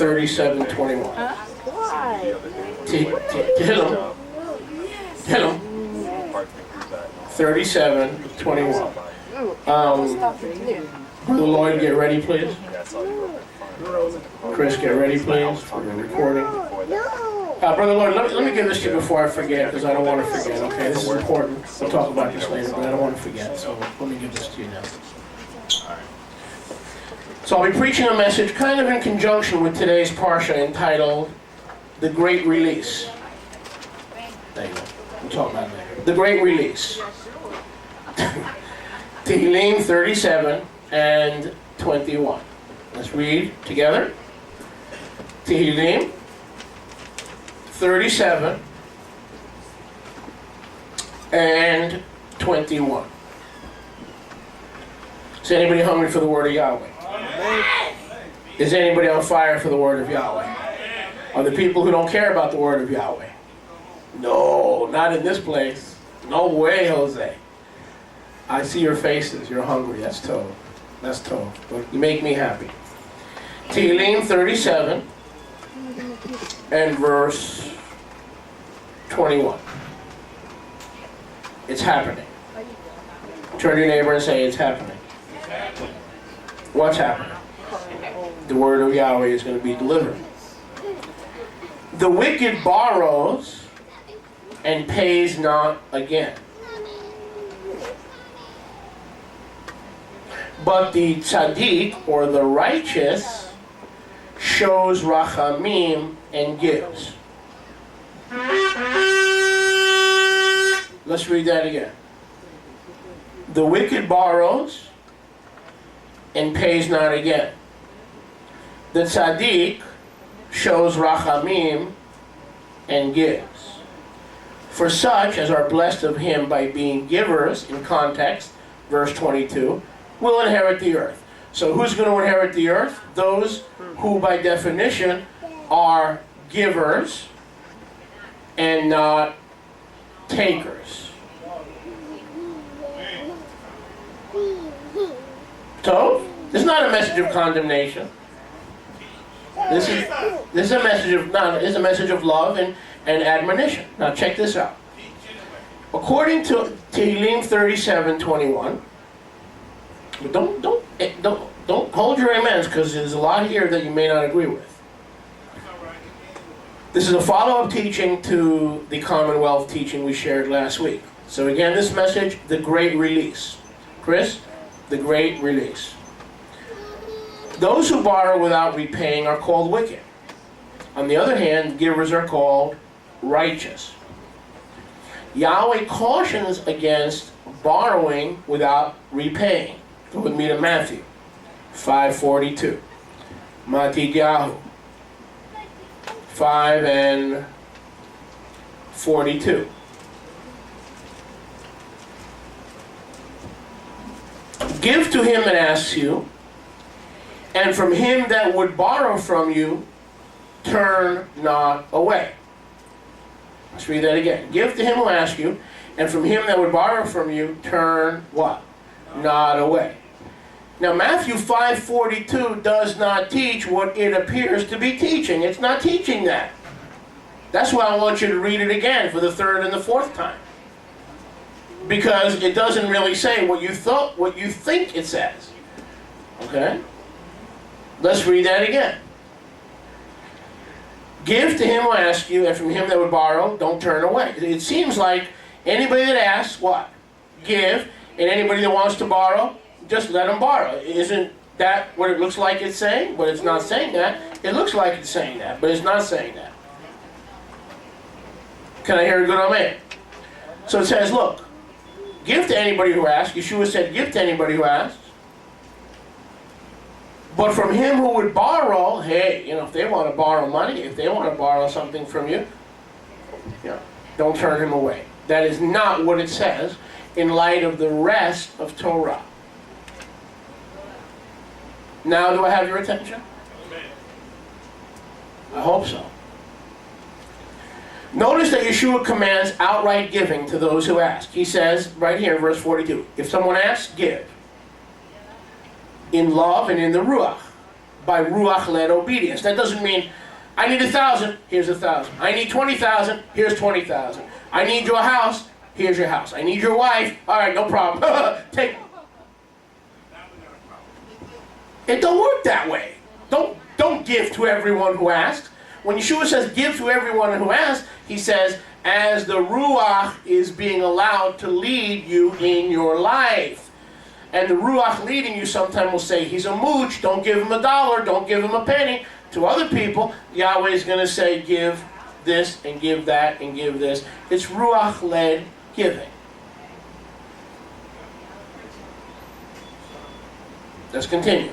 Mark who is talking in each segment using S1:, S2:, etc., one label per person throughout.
S1: 37:21.
S2: Why?
S1: Hit him. 37:21. Brother Lloyd, get ready, please. Chris, get ready, please, for the recording. Brother Lloyd, let me give this to you before I forget, because I don't want to forget, okay? This is important. We'll talk about this later, but I don't want to forget, so let me give this to you now. So I'll be preaching a message kind of in conjunction with today's Parsha entitled, The Great Release. There you go. We'll talk about it later. The Great Release. Tehillim 37 and 21. Let's read together. Tehillim 37 and 21. Is anybody hungry for the word of Yahweh? Is anybody on fire for the word of Yahweh? Are the people who don't care about the word of Yahweh? No, not in this place. No way, Jose. I see your faces. You're hungry. That's tough. That's tough. But you make me happy. Tehillim 37 and verse 21. It's happening. Turn to your neighbor and say, it's happening. What's happening? The word of Yahweh is going to be delivered. The wicked borrows and pays not again. But the tzaddik, or the righteous, shows rachamim and gives. Let's read that again. The wicked borrows and pays not again. The tzaddik shows rachamim and gives. For such as are blessed of him by being givers, in context, verse 22, will inherit the earth. So who's going to inherit the earth? Those who by definition are givers and not takers. So, this is not a message of condemnation. This is a message of love and admonition. Now check this out. According to Tehillim 37:21, don't hold your amens, because there's a lot here that you may not agree with. This is a follow-up teaching to the Commonwealth teaching we shared last week. So again, this message, the Great Release. Chris, the Great Release. Those who borrow without repaying are called wicked. On the other hand, givers are called righteous. Yahweh cautions against borrowing without repaying. Go with me to Matthew 5:42. Matidyahu 5 and 42. Give to him that asks you, and from him that would borrow from you, turn not away. Let's read that again. Give to him who asks you, and from him that would borrow from you, turn what? Not away. Now Matthew 5:42 does not teach what it appears to be teaching. It's not teaching that. That's why I want you to read it again for the third and the fourth time. Because it doesn't really say what you think it says. Okay? Let's read that again. Give to him who asks you, and from him that would borrow, don't turn away. It seems like anybody that asks, what? Give. And anybody that wants to borrow, just let them borrow. Isn't that what it looks like it's saying? But it's not saying that. It looks like it's saying that, but it's not saying that. Can I hear a good amen? So it says, look, give to anybody who asks. Yeshua said, give to anybody who asks. But from him who would borrow, hey, if they want to borrow money, if they want to borrow something from you, don't turn him away. That is not what it says in light of the rest of Torah. Now, do I have your attention? I hope so. Notice that Yeshua commands outright giving to those who ask. He says, right here in verse 42, if someone asks, give. In love and in the Ruach. by Ruach-led obedience. That doesn't mean, I need 1,000, here's 1,000. I need 20,000, here's 20,000. I need your house, here's your house. I need your wife, all right, no problem. Take. It don't work that way. Don't give to everyone who asks. When Yeshua says give to everyone who asks, he says, as the Ruach is being allowed to lead you in your life. And the Ruach leading you sometimes will say, he's a mooch, don't give him $1, don't give him a penny. To other people, Yahweh is going to say, give this and give that and give this. It's Ruach-led giving. Let's continue.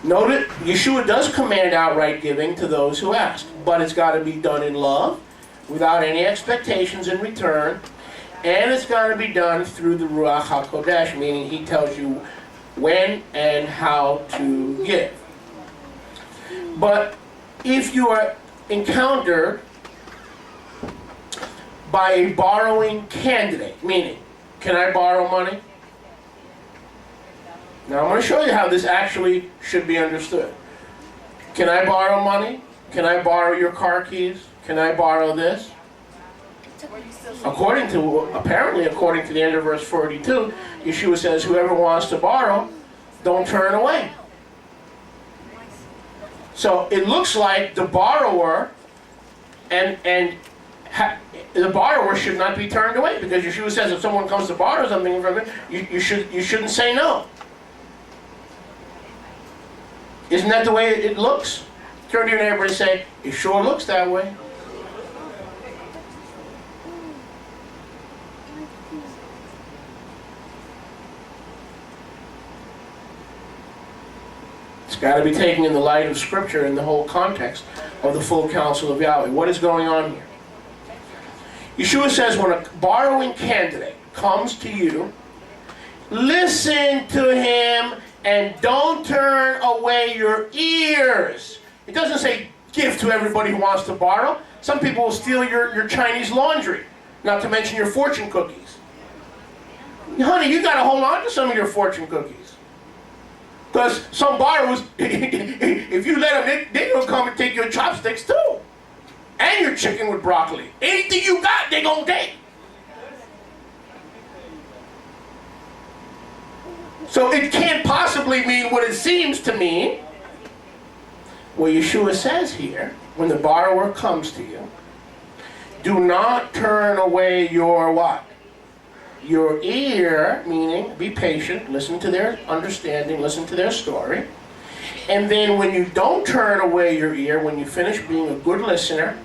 S1: Note it, Yeshua does command outright giving to those who ask, but it's got to be done in love, without any expectations in return, and it's got to be done through the Ruach HaKodesh, meaning he tells you when and how to give. But if you are encountered by a borrowing candidate, meaning, can I borrow money? Now I'm going to show you how this actually should be understood. Can I borrow money? Can I borrow your car keys? Can I borrow this? Apparently according to the end of verse 42, Yeshua says, whoever wants to borrow, don't turn away. So it looks like the borrower the borrower should not be turned away, because Yeshua says if someone comes to borrow something from you, you shouldn't say no. Isn't that the way it looks? Turn to your neighbor and say, it sure looks that way. It's got to be taken in the light of Scripture and the whole context of the full counsel of Yahweh. What is going on here? Yeshua says when a borrowing candidate comes to you, listen to him and don't turn away your ears. It doesn't say give to everybody who wants to borrow. Some people will steal your Chinese laundry, not to mention your fortune cookies. Honey, you got to hold on to some of your fortune cookies. Because some borrowers, if you let them, they're going to come and take your chopsticks too. And your chicken with broccoli. Anything you got, they're going to take. So it can't possibly mean what it seems to mean. What Yeshua says here, when the borrower comes to you, do not turn away your what? Your ear, meaning be patient, listen to their understanding, listen to their story. And then when you don't turn away your ear, when you finish being a good listener,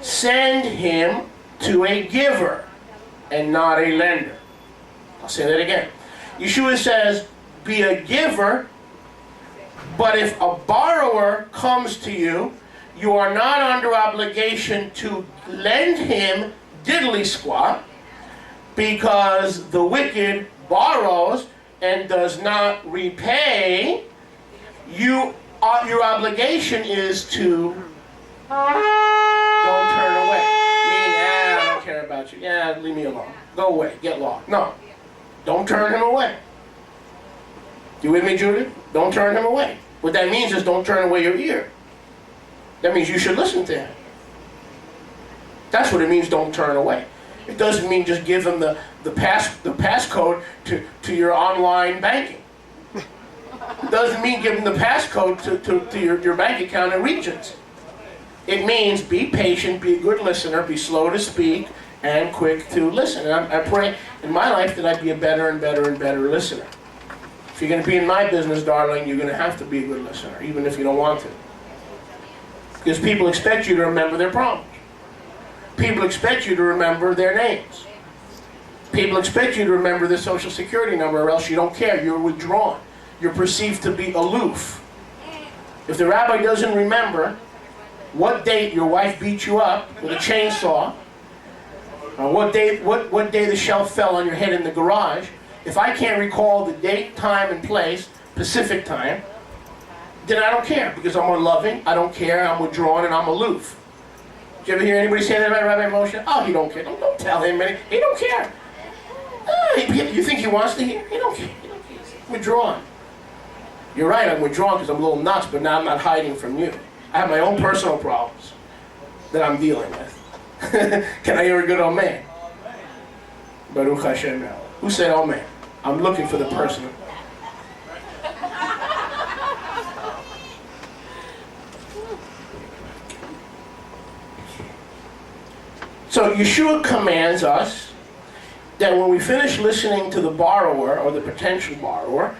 S1: send him to a giver and not a lender. I'll say that again. Yeshua says, be a giver, but if a borrower comes to you, you are not under obligation to lend him diddly squat, because the wicked borrows and does not repay. Your obligation is to don't turn away. Meaning, I don't care about you. Yeah, leave me alone. Go away. Get lost. No. Don't turn him away. You with me, Judith? Don't turn him away. What that means is don't turn away your ear. That means you should listen to him. That's what it means, don't turn away. It doesn't mean just give them the passcode to your online banking. It doesn't mean give them the passcode to your bank account in Regions. It means be patient, be a good listener, be slow to speak, and quick to listen. And I pray in my life that I be a better and better and better listener. If you're going to be in my business, darling, you're going to have to be a good listener, even if you don't want to. Because people expect you to remember their problems. People expect you to remember their names. People expect you to remember their social security number, or else you don't care. You're withdrawn. You're perceived to be aloof. If the rabbi doesn't remember what date your wife beat you up with a chainsaw, or what day the shelf fell on your head in the garage, if I can't recall the date, time, and place, Pacific time, then I don't care, because I'm unloving, I don't care, I'm withdrawn, and I'm aloof. Did you ever hear anybody say that about Rabbi Moshe? Oh, he don't care. Don't tell him anything. He don't care. You think he wants to hear? He don't care. He's withdrawn. You're right, I'm withdrawn because I'm a little nuts, but now I'm not hiding from you. I have my own personal problems that I'm dealing with. Can I hear a good amen? Baruch Hashem. Who said amen? I'm looking for the person. So Yeshua commands us that when we finish listening to the borrower or the potential borrower,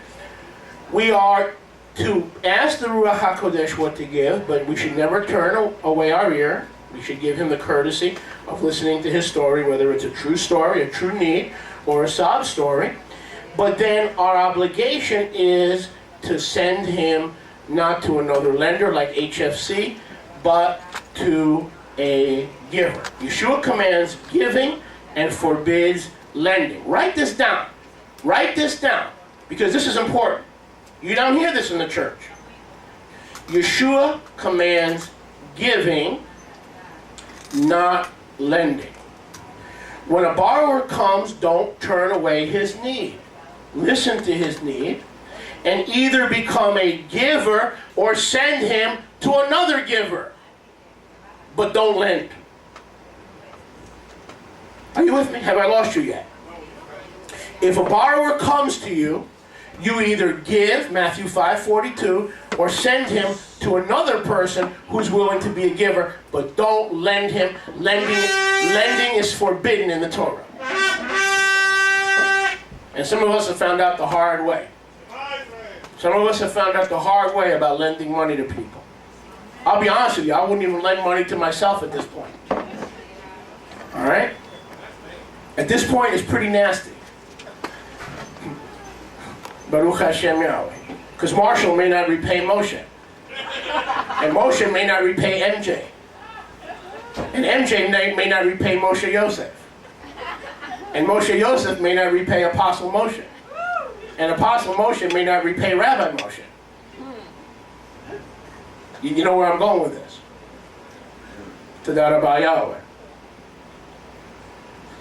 S1: we are to ask the Ruach HaKodesh what to give, but we should never turn away our ear. We should give him the courtesy of listening to his story, whether it's a true story, a true need, or a sob story. But then our obligation is to send him not to another lender like HFC, but to a giver. Yeshua commands giving and forbids lending. Write this down. Write this down, because this is important. You don't hear this in the church. Yeshua commands giving, not lending. When a borrower comes, don't turn away his need. Listen to his need, and either become a giver or send him to another giver. But don't lend. Are you with me? Have I lost you yet? If a borrower comes to you, you either give, Matthew 5:42, or send him to another person who's willing to be a giver, but don't lend him. Lending is forbidden in the Torah. And some of us have found out the hard way. Some of us have found out the hard way about lending money to people. I'll be honest with you, I wouldn't even lend money to myself at this point. All right? At this point, it's pretty nasty. Baruch Hashem Yahweh. Because Marshall may not repay Moshe. And Moshe may not repay MJ. And MJ may not repay Moshe Yosef. And Moshe Yosef may not repay Apostle Moshe. And Apostle Moshe may not repay Rabbi Moshe. You know where I'm going with this. Todah Rabbi Yahweh.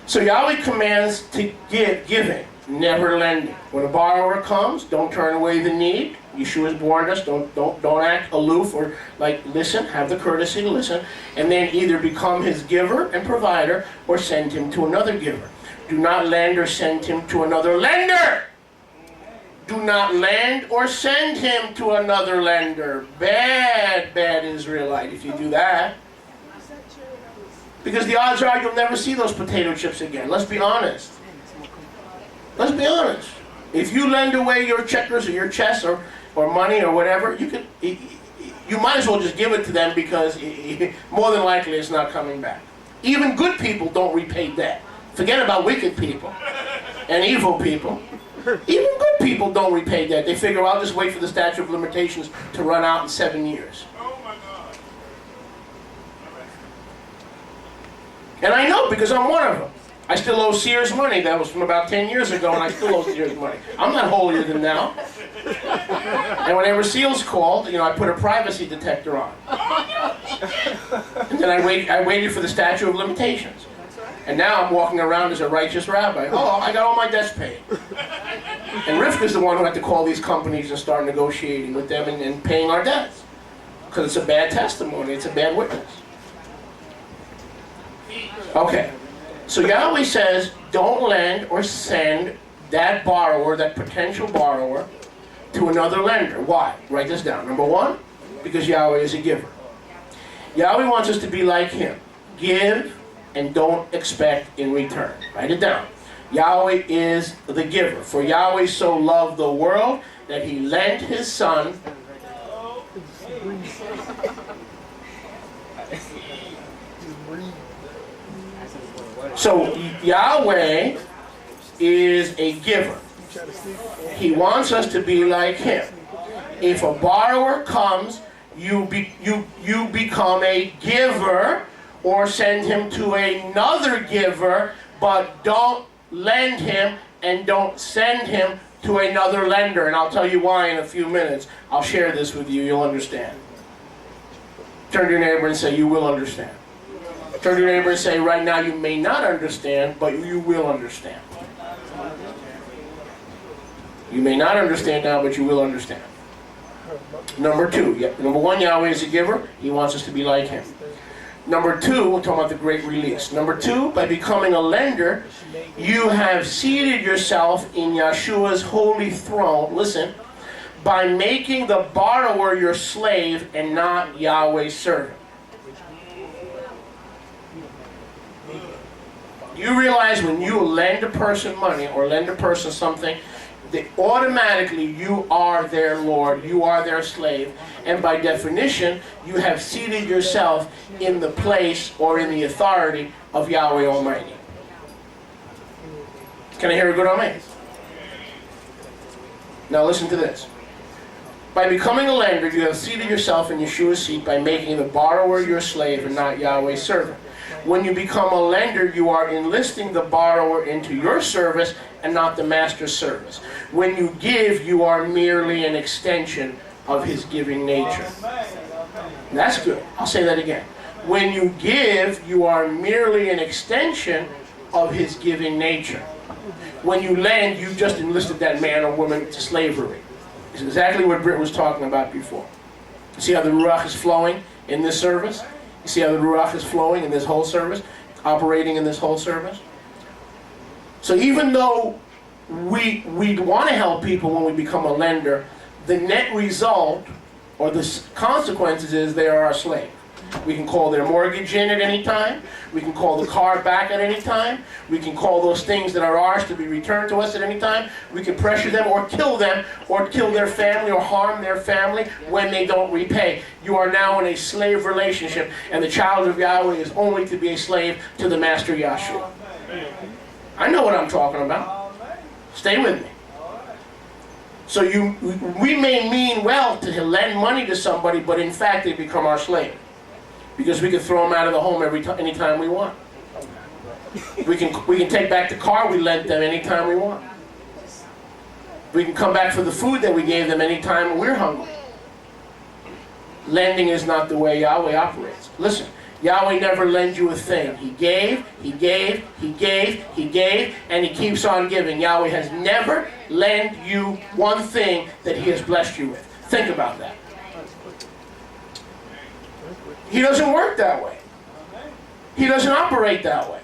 S1: So Yahweh commands to giving, never lending. When a borrower comes, don't turn away the need. Yeshua has warned us, don't act aloof or listen, have the courtesy to listen, and then either become his giver and provider or send him to another giver. Do not lend or send him to another lender. Do not lend or send him to another lender. Bad Israelite if you do that. Because the odds are you'll never see those potato chips again. Let's be honest. Let's be honest. If you lend away your checkers or your chess or money or whatever, you might as well just give it to them, because more than likely it's not coming back. Even good people don't repay debt. Forget about wicked people and evil people. Even good people don't repay debt. They figure, I'll just wait for the statute of limitations to run out in 7 years. And I know, because I'm one of them. I still owe Sears money. That was from about 10 years ago, and I still owe Sears money. I'm not holier than thou. And whenever Seals called, I put a privacy detector on. And then I waited for the statute of limitations. And now I'm walking around as a righteous rabbi. Oh, I got all my debts paid. And Rivka's the one who had to call these companies and start negotiating with them and paying our debts. Because it's a bad testimony. It's a bad witness. Okay. So Yahweh says, don't lend or send that borrower, that potential borrower, to another lender. Why? Write this down. Number one, because Yahweh is a giver. Yahweh wants us to be like him. Give and don't expect in return. Write it down. Yahweh is the giver. For Yahweh so loved the world that he lent his son. So Yahweh is a giver. He wants us to be like him. If a borrower comes, you become a giver, or send him to another giver, but don't lend him and don't send him to another lender. And I'll tell you why in a few minutes. I'll share this with you. You'll understand. Turn to your neighbor and say, you will understand. Turn to your neighbor and say, right now you may not understand, but you will understand. You may not understand now, but you will understand. Number two, number one, Yahweh is a giver. He wants us to be like him. Number two, we're talking about the great release. Number two, by becoming a lender, you have seated yourself in Yeshua's holy throne. Listen, by making the borrower your slave and not Yahweh's servant. You realize when you lend a person money or lend a person something, that automatically you are their Lord, you are their slave, and by definition, you have seated yourself in the place or in the authority of Yahweh Almighty. Can I hear a good amen? Now listen to this. By becoming a lender, you have seated yourself in Yeshua's seat by making the borrower your slave and not Yahweh's servant. When you become a lender, you are enlisting the borrower into your service and not the master's service. When you give, you are merely an extension of his giving nature. That's good. I'll say that again. When you give, you are merely an extension of his giving nature. When you lend, you just enlisted that man or woman to slavery. It's exactly what Britt was talking about before. See how the Ruach is flowing in this service? You see how the Ruach is flowing in this whole service? Operating in this whole service? So even though we want to help people when we become a lender, the net result or the consequences is they are our slave. We can call their mortgage in at any time. We can call the car back at any time. We can call those things that are ours to be returned to us at any time. We can pressure them or kill their family or harm their family when they don't repay. You are now in a slave relationship, and the child of Yahweh is only to be a slave to the Master Yahshua. I know what I'm talking about. Stay with me. So we may mean well to lend money to somebody, but in fact they become our slave. Because we can throw them out of the home anytime we want. We can take back the car we lent them anytime we want. We can come back for the food that we gave them anytime we're hungry. Lending is not the way Yahweh operates. Listen, Yahweh never lends you a thing. He gave, he gave, he gave, he gave, and he keeps on giving. Yahweh has never lent you one thing that he has blessed you with. Think about that. He doesn't work that way. He doesn't operate that way.